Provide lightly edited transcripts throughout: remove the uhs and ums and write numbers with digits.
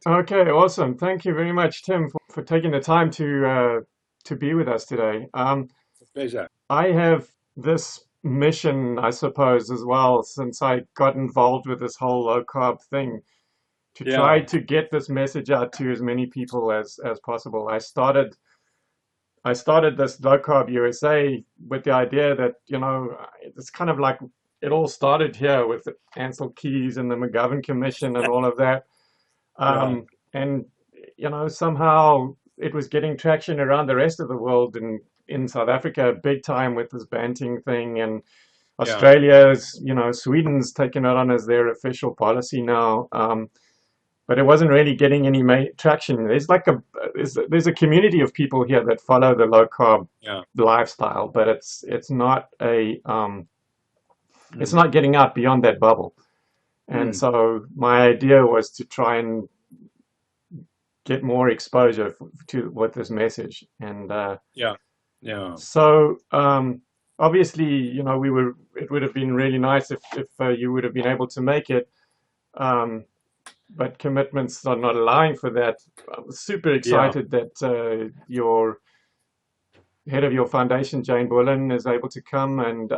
Okay, awesome. Thank you very much, Tim, for taking the time to be with us today. It's a pleasure. I have this mission, I suppose, as well, since I got involved with this whole low carb thing, to try Yeah, to get this message out to as many people as possible. I started this Low Carb USA with the idea that, it's kind of like it all started here with Ansel Keys and the McGovern Commission and all of that. right. And somehow it was getting traction around the rest of the world, and in South Africa, big time with this banting thing, and Yeah, Australia's, Sweden's taken it on as their official policy now. But it wasn't really getting any traction. There's a community of people here that follow the low carb yeah. lifestyle, but it's Mm. not getting out beyond that bubble. And Mm. so my idea was to try and get more exposure to with this message. And Yeah, yeah, so obviously, it would have been really nice if you would have been able to make it, um, but commitments are not allowing for that. I'm super yeah. excited that your head of your foundation, Jane Bullen, is able to come. And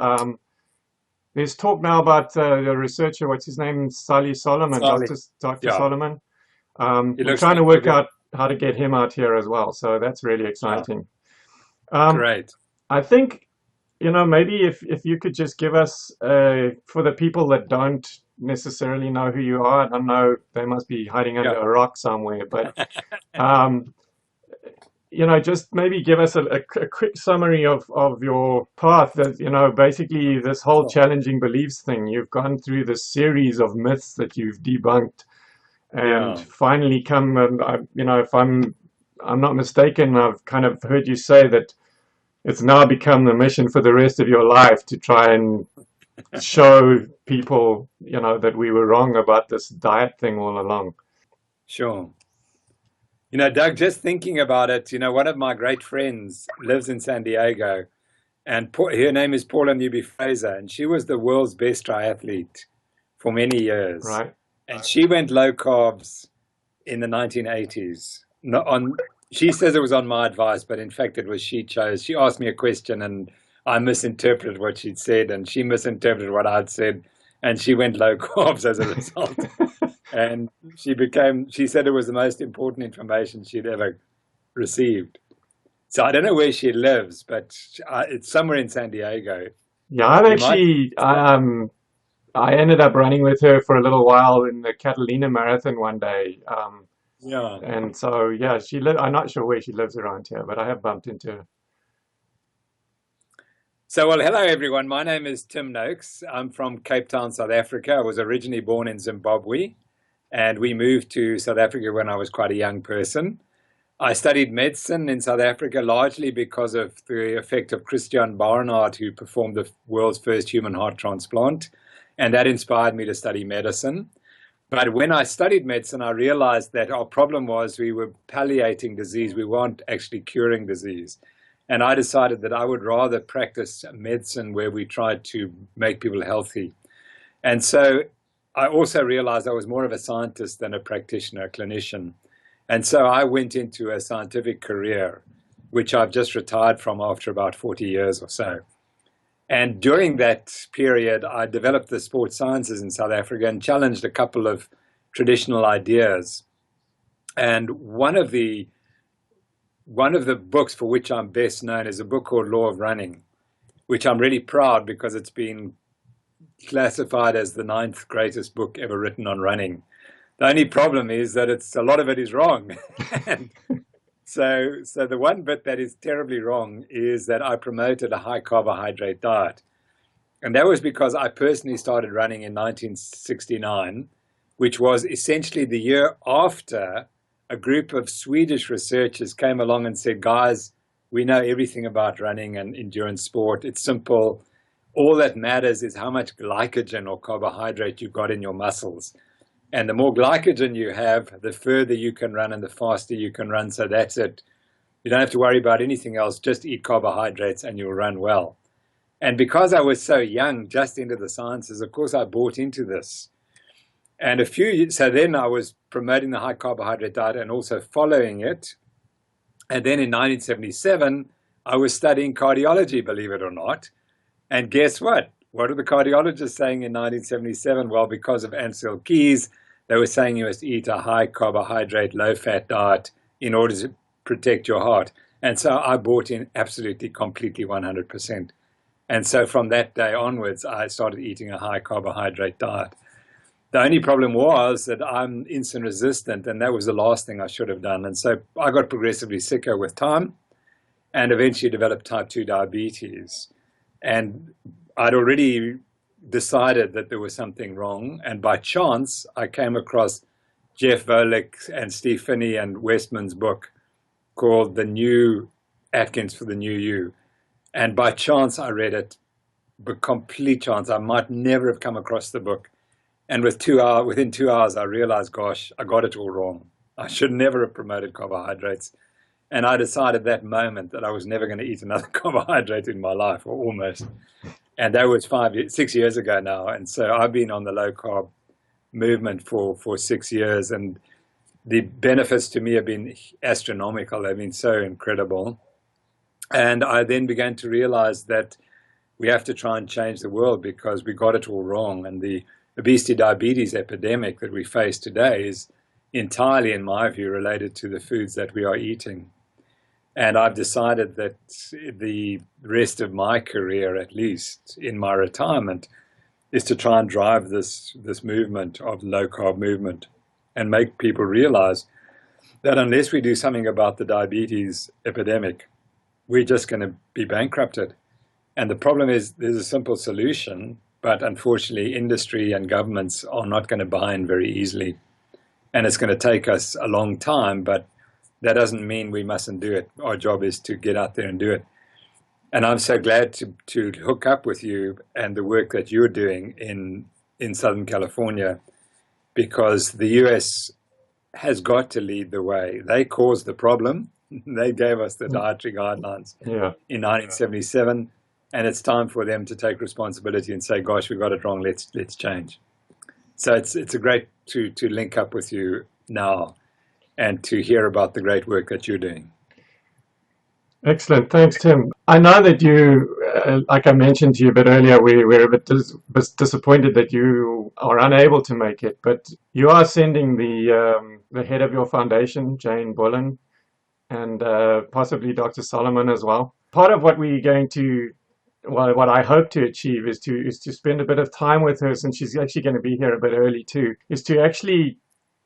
there's talk now about the researcher, what's his name, Sally Solomon, Sorry. Dr. Yeah, Solomon. he We're looks trying like to a work good. out how to get him out here as well. So that's really Yeah, exciting. Um, great. I think, maybe if you could just give us, for the people that don't necessarily know who you are, I don't know, they must be hiding under Yeah, a rock somewhere, but um, just maybe give us a quick summary of your path. That, basically this whole sure. challenging beliefs thing. You've gone through this series of myths that you've debunked, and Yeah, finally come. And if I'm not mistaken, I've kind of heard you say that it's now become the mission for the rest of your life to try and show people, that we were wrong about this diet thing all along. sure. Doug, just thinking about it, one of my great friends lives in San Diego, and her name is Paula Newby Fraser, and she was the world's best triathlete for many years. Right? And she went low carbs in the 1980s. Not on, she says it was on my advice, but in fact it was she chose. She asked me a question and I misinterpreted what she'd said, and she misinterpreted what I'd said, and she went low carbs as a result. And she said it was the most important information she'd ever received. So I don't know where she lives, but it's somewhere in San Diego. Yeah, I've You might, actually I ended up running with her for a little while in the Catalina Marathon one day. yeah. And so, yeah, I'm not sure where she lives around here, but I have bumped into her. So, well, hello everyone. My name is Tim Noakes. I'm from Cape Town, South Africa. I was originally born in Zimbabwe, and we moved to South Africa when I was quite a young person. I studied medicine in South Africa largely because of the effect of Christian Barnard, who performed the world's first human heart transplant, and that inspired me to study medicine. But when I studied medicine, I realized that our problem was we were palliating disease. We weren't actually curing disease. And I decided that I would rather practice medicine where we tried to make people healthy. And so I also realized I was more of a scientist than a practitioner, a clinician. And so I went into a scientific career, which I've just retired from after about 40 years or so. And during that period, I developed the sports sciences in South Africa and challenged a couple of traditional ideas. And one of the books for which I'm best known is a book called Law of Running, which I'm really proud because it's been classified as the ninth greatest book ever written on running. The only problem is that a lot of it is wrong. And so the one bit that is terribly wrong is that I promoted a high carbohydrate diet. And that was because I personally started running in 1969, which was essentially the year after a group of Swedish researchers came along and said, guys, we know everything about running and endurance sport. It's simple. All that matters is how much glycogen or carbohydrate you've got in your muscles. And the more glycogen you have, the further you can run and the faster you can run. So that's it. You don't have to worry about anything else. Just eat carbohydrates and you'll run well. And because I was so young, just into the sciences, of course, I bought into this. And so then I was promoting the high carbohydrate diet and also following it. And then in 1977, I was studying cardiology, believe it or not. And guess what? What are the cardiologists saying in 1977? Well, because of Ansel Keys, they were saying you must eat a high carbohydrate, low fat diet in order to protect your heart. And so I bought in absolutely, completely 100%. And so from that day onwards, I started eating a high carbohydrate diet. The only problem was that I'm insulin resistant, and that was the last thing I should have done. And so I got progressively sicker with time and eventually developed type 2 diabetes. And I'd already decided that there was something wrong. And by chance, I came across Jeff Volek and Steve Finney and Westman's book called The New Atkins for the New You. And by chance, I read it, but complete chance. I might never have come across the book. And within 2 hours, I realized, gosh, I got it all wrong. I should never have promoted carbohydrates. And I decided that moment that I was never going to eat another carbohydrate in my life, or almost. And that was 6 years ago now. And so I've been on the low carb movement for 6 years. And the benefits to me have been astronomical. They've been so incredible. And I then began to realize that we have to try and change the world because we got it all wrong. And the obesity diabetes epidemic that we face today is entirely, in my view, related to the foods that we are eating. And I've decided that the rest of my career, at least in my retirement, is to try and drive this movement of low carb movement and make people realize that unless we do something about the diabetes epidemic, we're just going to be bankrupted. And the problem is there's a simple solution, but unfortunately industry and governments are not going to buy in very easily. And it's going to take us a long time, but that doesn't mean we mustn't do it. Our job is to get out there and do it. And I'm so glad to hook up with you and the work that you're doing in Southern California, because the US has got to lead the way. They caused the problem. They gave us the dietary guidelines in 1977, and it's time for them to take responsibility and say, gosh, we got it wrong, let's change. So it's a great to link up with you now and to hear about the great work that you're doing. Excellent. Thanks, Tim. I know that you, like I mentioned to you a bit earlier, we're a bit disappointed that you are unable to make it, but you are sending the head of your foundation, Jane Bullen, and possibly Dr. Solomon as well. Part of what we're going to, well, what I hope to achieve is to spend a bit of time with her, since she's actually going to be here a bit early too, is to actually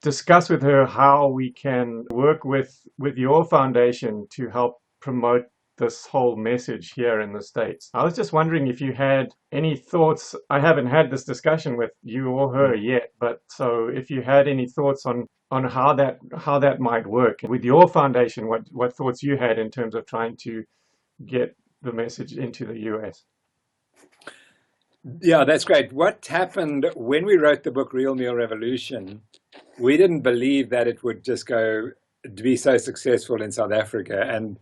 discuss with her how we can work with your foundation to help promote this whole message here in the States. I was just wondering if you had any thoughts. I haven't had this discussion with you or her yet, but so if you had any thoughts on how that might work with your foundation, what thoughts you had in terms of trying to get the message into the US. Yeah, that's great. What happened when we wrote the book Real Meal Revolution, we didn't believe that it would just go to be so successful in South Africa. And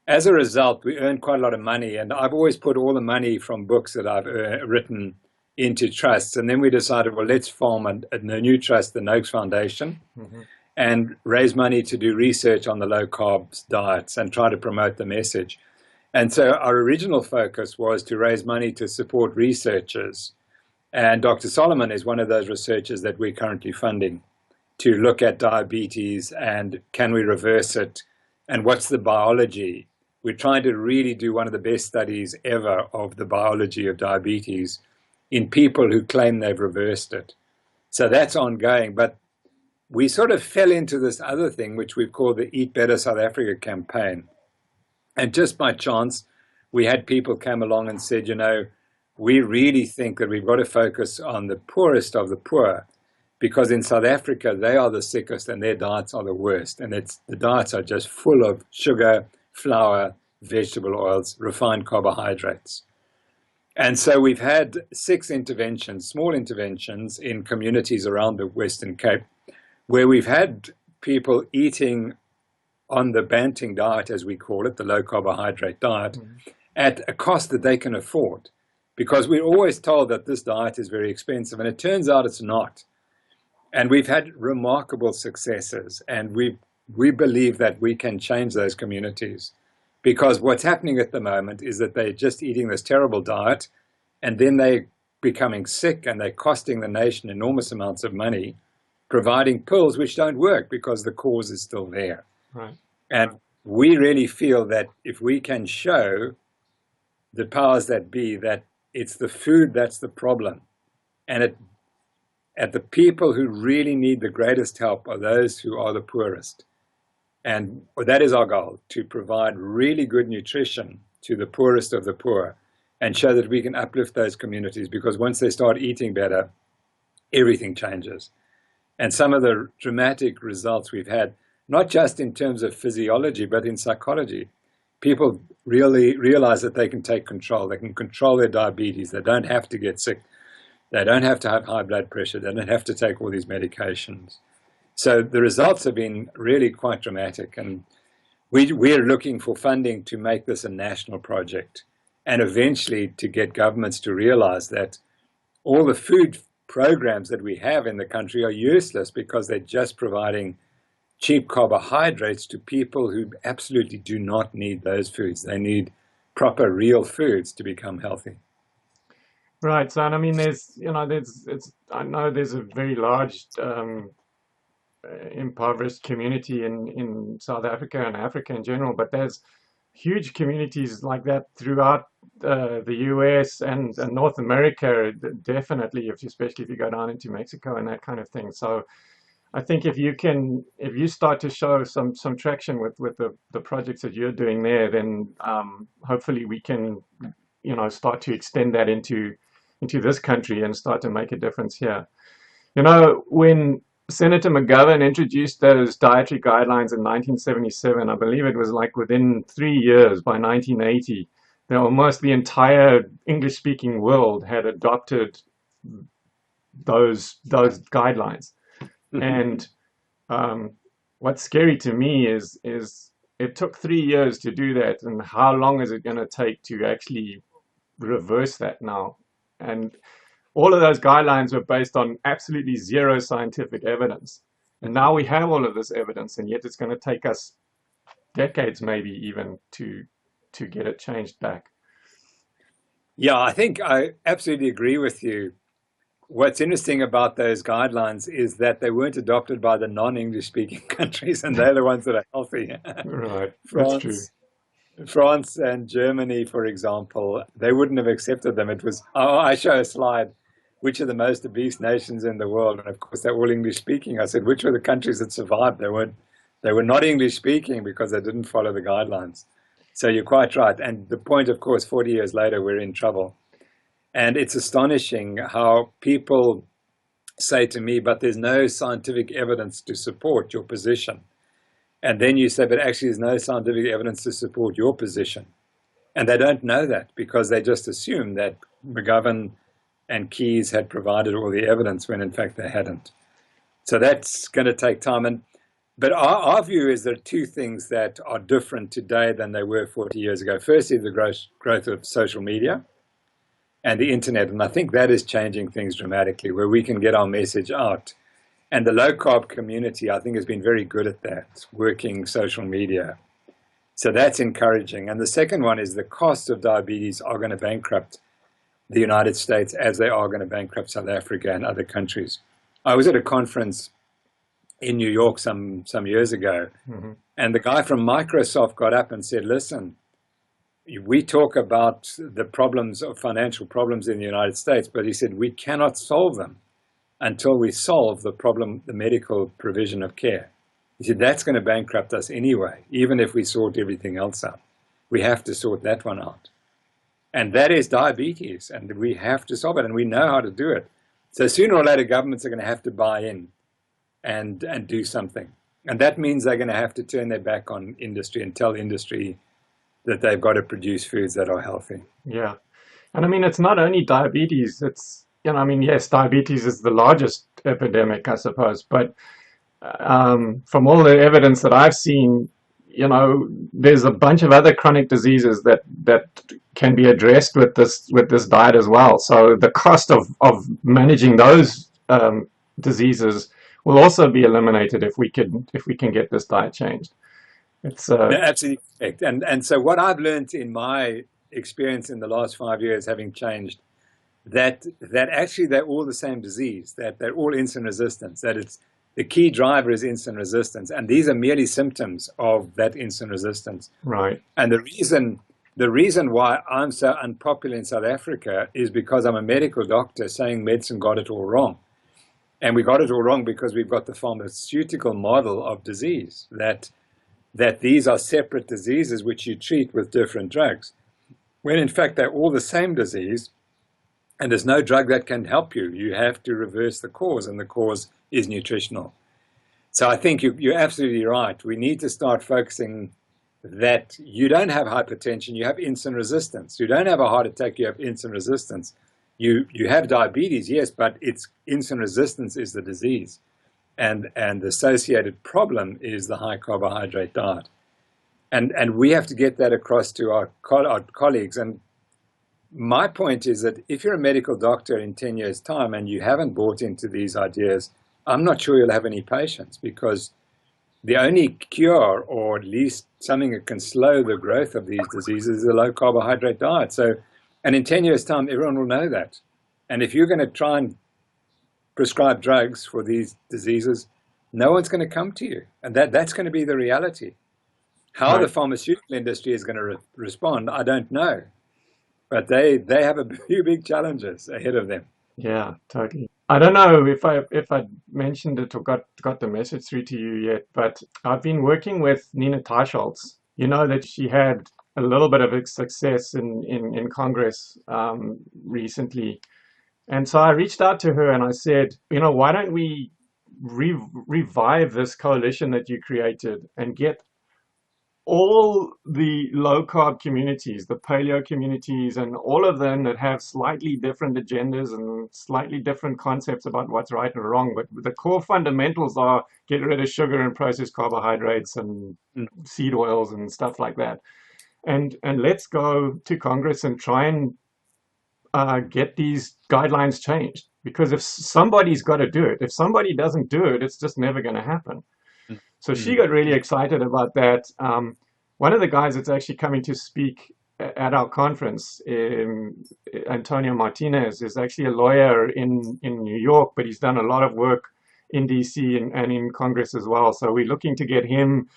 as a result, we earned quite a lot of money. And I've always put all the money from books that I've written into trusts. And then we decided, well, let's form a new trust, the Noakes Foundation, and raise money to do research on the low carb diets and try to promote the message. And so our original focus was to raise money to support researchers. And Dr. Solomon is one of those researchers that we're currently funding to look at diabetes and can we reverse it and what's the biology. We're trying to really do one of the best studies ever of the biology of diabetes in people who claim they've reversed it. So that's ongoing. But we sort of fell into this other thing, which we've called the Eat Better South Africa campaign. And just by chance, we had people come along and said, you know, we really think that we've got to focus on the poorest of the poor, because in South Africa, they are the sickest and their diets are the worst. And the diets are just full of sugar, flour, vegetable oils, refined carbohydrates. And so we've had 6 interventions, small interventions in communities around the Western Cape, where we've had people eating on the Banting diet, as we call it, the low carbohydrate diet, at a cost that they can afford. Because we're always told that this diet is very expensive, and it turns out it's not. And we've had remarkable successes, and we believe that we can change those communities, because what's happening at the moment is that they're just eating this terrible diet, and then they're becoming sick, and they're costing the nation enormous amounts of money providing pills which don't work because the cause is still there. Right. And we really feel that if we can show the powers that be that it's the food that's the problem, and the people who really need the greatest help are those who are the poorest. And that is our goal, to provide really good nutrition to the poorest of the poor and show that we can uplift those communities, because once they start eating better, everything changes. And some of the dramatic results we've had, not just in terms of physiology, but in psychology, people really realize that they can take control. They can control their diabetes. They don't have to get sick. They don't have to have high blood pressure. They don't have to take all these medications. So the results have been really quite dramatic. And we're looking for funding to make this a national project, and eventually to get governments to realize that all the food programs that we have in the country are useless because they're just providing cheap carbohydrates to people who absolutely do not need those foods. They need proper, real foods to become healthy. Right. So, and I mean, I know there's a very large impoverished community in South Africa and Africa in general, but there's huge communities like that throughout the US and North America, definitely, especially if you go down into Mexico and that kind of thing. So I think if you start to show some traction with the projects that you're doing there, then hopefully we can, start to extend that into this country and start to make a difference here. When Senator McGovern introduced those dietary guidelines in 1977, I believe it was like within 3 years, by 1980, almost the entire English-speaking world had adopted those guidelines. And what's scary to me is it took 3 years to do that, and how long is it going to take to actually reverse that now? And all of those guidelines were based on absolutely zero scientific evidence. And now we have all of this evidence, and yet it's going to take us decades, maybe even, to get it changed back. Yeah, I think I absolutely agree with you. What's interesting about those guidelines is that they weren't adopted by the non-English speaking countries, and they're the ones that are healthy. Right, that's true. France and Germany, for example, they wouldn't have accepted them. It was, I show a slide, which are the most obese nations in the world? And of course, they're all English speaking. I said, which were the countries that survived? They were not English speaking because they didn't follow the guidelines. So you're quite right. And the point, of course, 40 years later, we're in trouble. And it's astonishing how people say to me, but there's no scientific evidence to support your position. And then you say, but actually there's no scientific evidence to support your position. And they don't know that because they just assume that McGovern and Keyes had provided all the evidence when in fact they hadn't. So that's going to take time. But our view is there are two things that are different today than they were 40 years ago. Firstly, the growth of social media and the internet. And I think that is changing things dramatically, where we can get our message out. And the low carb community, I think, has been very good at that, working social media. So that's encouraging. And the second one is the costs of diabetes are going to bankrupt the United States as they are going to bankrupt South Africa and other countries. I was at a conference in New York some years ago, and the guy from Microsoft got up and said, listen, we talk about the problems of financial problems in the United States, but he said, we cannot solve them until we solve the problem, the medical provision of care. He said, that's going to bankrupt us anyway, even if we sort everything else out. We have to sort that one out. And that is diabetes, and we have to solve it, and we know how to do it. So sooner or later, governments are going to have to buy in and do something. And that means they're going to have to turn their back on industry and tell industry that they've got to produce foods that are healthy. Yeah. And I mean, it's not only diabetes, it's, yes, diabetes is the largest epidemic, I suppose, but from all the evidence that I've seen, there's a bunch of other chronic diseases that can be addressed with this diet as well. So the cost of managing those diseases will also be eliminated if we can get this diet changed. It's No, absolutely correct. And so what I've learned in my experience in the last 5 years, having changed, that actually they're all the same disease, that they're all insulin resistance, that it's the key driver is insulin resistance, and these are merely symptoms of that insulin resistance. right. And the reason why I'm so unpopular in South Africa is because I'm a medical doctor saying medicine got it all wrong. And we got it all wrong because we've got the pharmaceutical model of disease, that these are separate diseases which you treat with different drugs, when in fact they're all the same disease, and there's no drug that can help you. You have to reverse the cause, and the cause is nutritional. So I think you're absolutely right. We need to start focusing that you don't have hypertension, you have insulin resistance. You don't have a heart attack, you have insulin resistance. You have diabetes, yes, but it's insulin resistance is the disease. And the associated problem is the high carbohydrate diet. And we have to get that across to our colleagues. And my point is that if you're a medical doctor in 10 years' time and you haven't bought into these ideas, I'm not sure you'll have any patients, because the only cure, or at least something that can slow the growth of these diseases, is a low carbohydrate diet. So, and in 10 years' time, everyone will know that. And if you're going to try and prescribe drugs for these diseases, no one's going to come to you. And that's going to be the reality. How Right. the pharmaceutical industry is going to respond, I don't know. But they have a few big challenges ahead of them. Yeah, totally. I don't know if I mentioned it or got the message through to you yet, but I've been working with Nina Teicholz. You know that she had a little bit of success in Congress recently. And so I reached out to her and I said, why don't we revive this coalition that you created and get all the low carb communities, the paleo communities, and all of them that have slightly different agendas and slightly different concepts about what's right and wrong. But the core fundamentals are get rid of sugar and processed carbohydrates and seed oils and stuff like that. And let's go to Congress and try and get these guidelines changed. Because if somebody's got to do it, if somebody doesn't do it, it's just never going to happen. So she got really excited about that. One of the guys that's actually coming to speak at our conference, Antonio Martinez, is actually a lawyer in New York, but he's done a lot of work in DC and in Congress as well. So we're looking to get him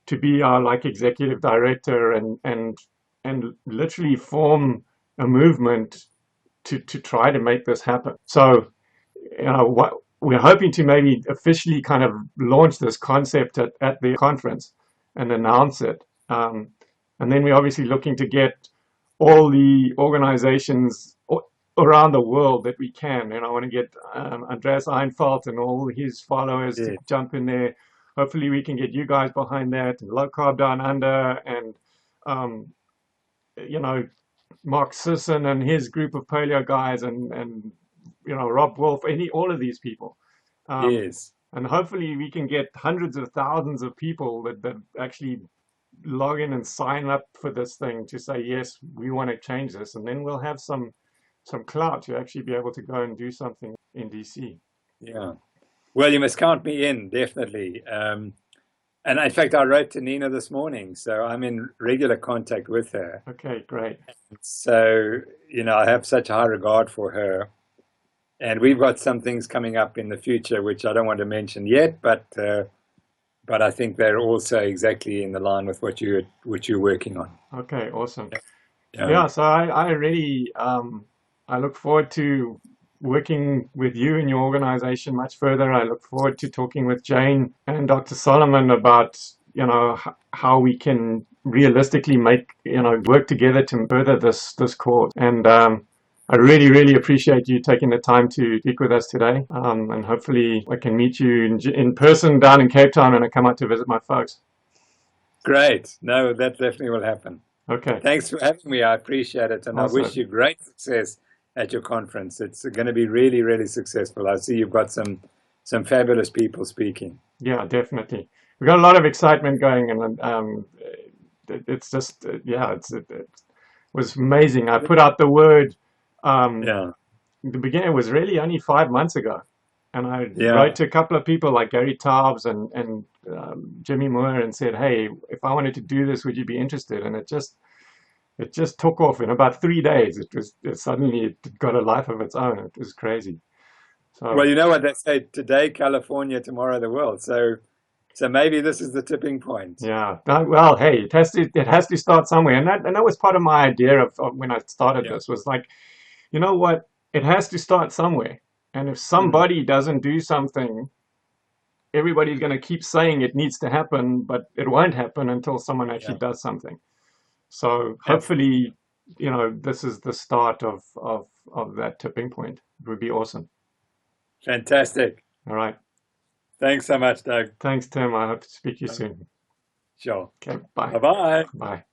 to be our executive director and literally form a movement to try to make this happen. So what we're hoping to maybe officially kind of launch this concept at the conference and announce it. And then we're obviously looking to get all the organizations around the world that we can. And I want to get Andreas Einfeld and all his followers to jump in there. Hopefully we can get you guys behind that, and Low Carb Down Under, and Mark Sisson and his group of paleo guys, and Rob Wolf, all of these people. Yes. And hopefully we can get hundreds of thousands of people that actually log in and sign up for this thing to say, yes, we want to change this. And then we'll have some clout to actually be able to go and do something in DC. Yeah. Well, you must count me in, definitely. And in fact, I wrote to Nina this morning, so I'm in regular contact with her. Okay, great. So, I have such high regard for her. And we've got some things coming up in the future, which I don't want to mention yet, but I think they're also exactly in the line with what you're working on. Okay, awesome. Yeah, so I really I look forward to working with you and your organization much further. I look forward to talking with Jane and Dr. Solomon about how we can realistically work together to further this cause. And I really, really appreciate you taking the time to speak with us today. And hopefully I can meet you in person down in Cape Town when I come out to visit my folks. Great. No, that definitely will happen. Okay. Thanks for having me. I appreciate it. And Awesome. I wish you great success at your conference. It's going to be really, really successful. I see you've got some fabulous people speaking. Yeah, definitely. We've got a lot of excitement going, and it's just, it was amazing. I put out the word. The beginning was really only 5 months ago, And I Yeah. wrote to a couple of people like Gary Taubes and Jimmy Moore and said, hey, if I wanted to do this, would you be interested? And it just took off in about 3 days. Suddenly it got a life of its own. It was crazy. Well, So you know what they say, today California, tomorrow the world. So maybe this is the tipping point. yeah, well, hey, it has to start somewhere, and that was part of my idea of when I started Yeah. this was like, you know what, it has to start somewhere, and if Mm, somebody doesn't do something, everybody's going to keep saying it needs to happen, but it won't happen until someone actually yeah. does something. So Absolutely. hopefully, this is the start of that tipping point. It would be awesome. Fantastic. All right. Thanks so much, Doug. Thanks, Tim. I hope to speak to you soon. Sure. Okay. Bye. Bye-bye. Bye.